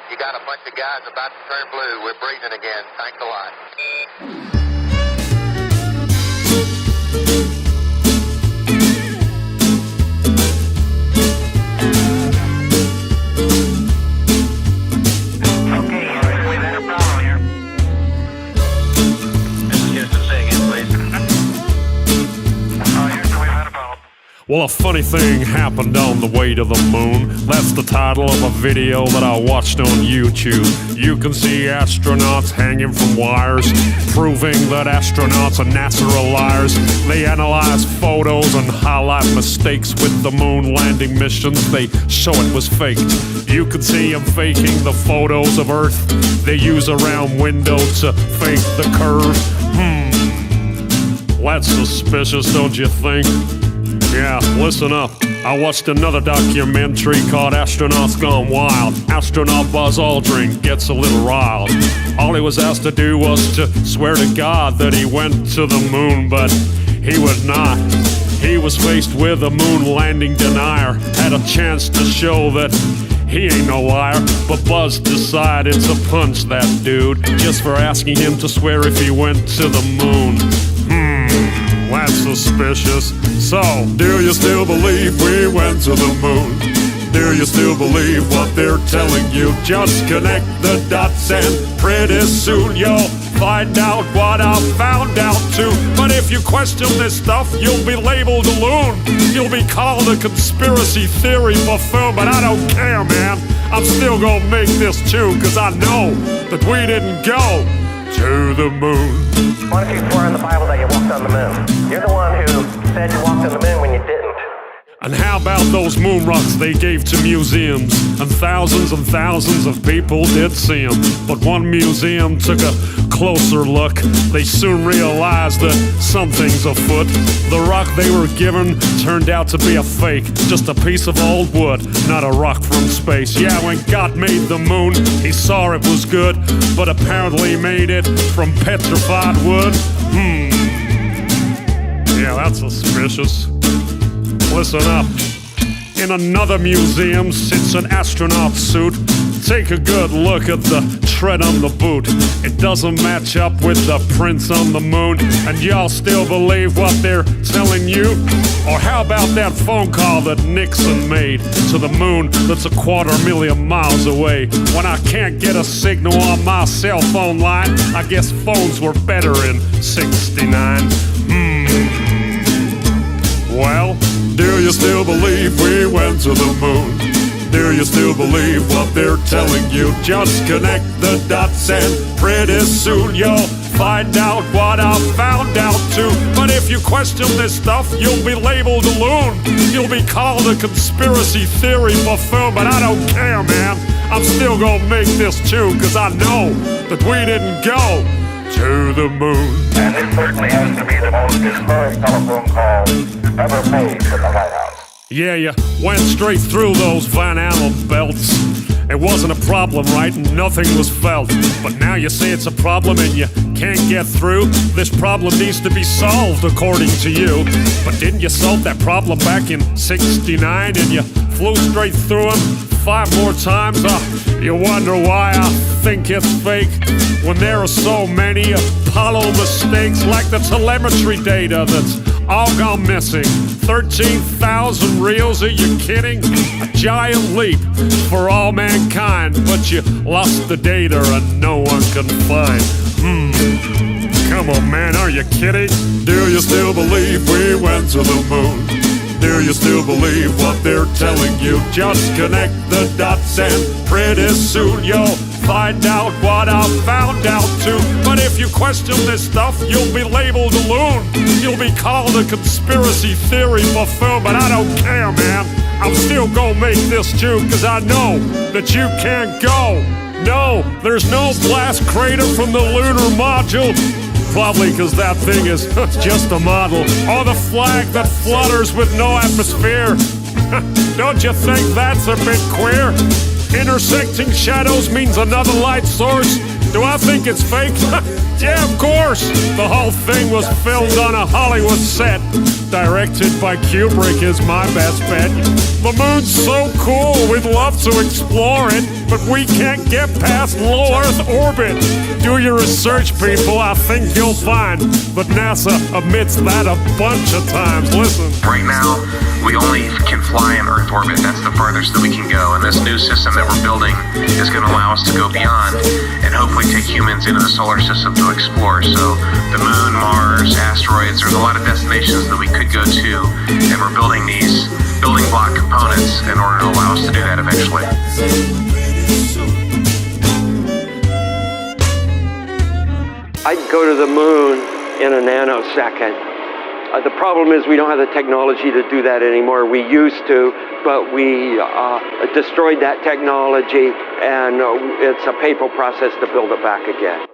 You got a bunch of guys about to turn blue. We're breathing again. Thanks a lot. Well, a funny thing happened on the way to the moon. That's the title of a video that I watched on YouTube. You can see astronauts hanging from wires, proving that astronauts and NASA are liars. They analyze photos and highlight mistakes with the moon landing missions. They show it was faked. You can see them faking the photos of Earth. They use a round window to fake the curve. That's suspicious, don't you think? Yeah, listen up. I watched another documentary called Astronauts Gone Wild. Astronaut Buzz Aldrin gets a little riled. All he was asked to do was to swear to God that he went to the moon, but he would not. He was faced with a moon landing denier. Had a chance to show that he ain't no liar, but Buzz decided to punch that dude just for asking him to swear if he went to the moon. That's suspicious. So, do you still believe we went to the moon? Do you still believe what they're telling you? Just connect the dots and pretty soon you'll find out what I found out too. But if you question this stuff, you'll be labeled a loon. You'll be called a conspiracy theory buffoon, but I don't care, man. I'm still gonna make this too, cause I know that we didn't go to the moon. Why don't you swear in the Bible that you walked on the moon? You're the one who said you walked on the moon when you didn't. And how about those moon rocks they gave to museums? And thousands of people did see them. But one museum took a closer look. They soon realized that something's afoot. The rock they were given turned out to be a fake. Just a piece of old wood, not a rock from space. Yeah, when God made the moon, he saw it was good, but apparently made it from petrified wood. Yeah, that's suspicious. Listen up. In another museum sits an astronaut suit. Take a good look at the tread on the boot. It doesn't match up with the prints on the moon. And y'all still believe what they're telling you? Or how about that phone call that Nixon made to the moon that's 250,000 miles away? When I can't get a signal on my cell phone line, I guess phones were better in '69. Well, do you still believe we went to the moon? Do you still believe what they're telling you? Just connect the dots and pretty soon you'll find out what I found out too. But if you question this stuff, you'll be labeled a loon. You'll be called a conspiracy theory buffoon, but I don't care, man. I'm still gonna make this too, cause I know that we didn't go to the moon. And this certainly has to be the most historic telephone call ever made in the White House. Yeah, you went straight through those Van Allen belts. It wasn't a problem, right? Nothing was felt. But now you say it's a problem and you can't get through. This problem needs to be solved, according to you. But didn't you solve that problem back in '69 and you flew straight through them 5 more times? You wonder why I think it's fake when there are so many Apollo mistakes, like the telemetry data that's all gone missing. 13,000 reels, are you kidding? A giant leap for all mankind, but you lost the data and no one can find. Come on, man, are you kidding? Do you still believe we went to the moon? Do you still believe what they're telling you? Just connect the dots and pretty soon you'll find out what I found out too. But if you question this stuff, you'll be labeled a loon. You'll be called a conspiracy theory buffoon, but I don't care, man. I'm still gonna make this too, cause I know that you can't go. No, there's no blast crater from the lunar module. Probably cause that thing is just a model. Or the flag that flutters with no atmosphere. Don't you think that's a bit queer? Intersecting shadows means another light source. Do I think it's fake? Yeah, of course. The whole thing was filmed on a Hollywood set. Directed by Kubrick is my best bet. The moon's so cool, we'd love to explore it, but we can't get past low Earth orbit. Do your research, people. I think you'll find that NASA admits that a bunch of times. Listen. Right now, we only can fly in Earth orbit. That's the farthest that we can go. And this new system that we're building is going to allow us to go beyond and hopefully take humans into the solar system to explore. So the moon, Mars, asteroids, there's a lot of destinations that we could go to, and we're building these building block components in order to allow us to do that eventually. I'd go to the moon in a nanosecond. The problem is we don't have the technology to do that anymore. We used to, but we destroyed that technology, and it's a painful process to build it back again.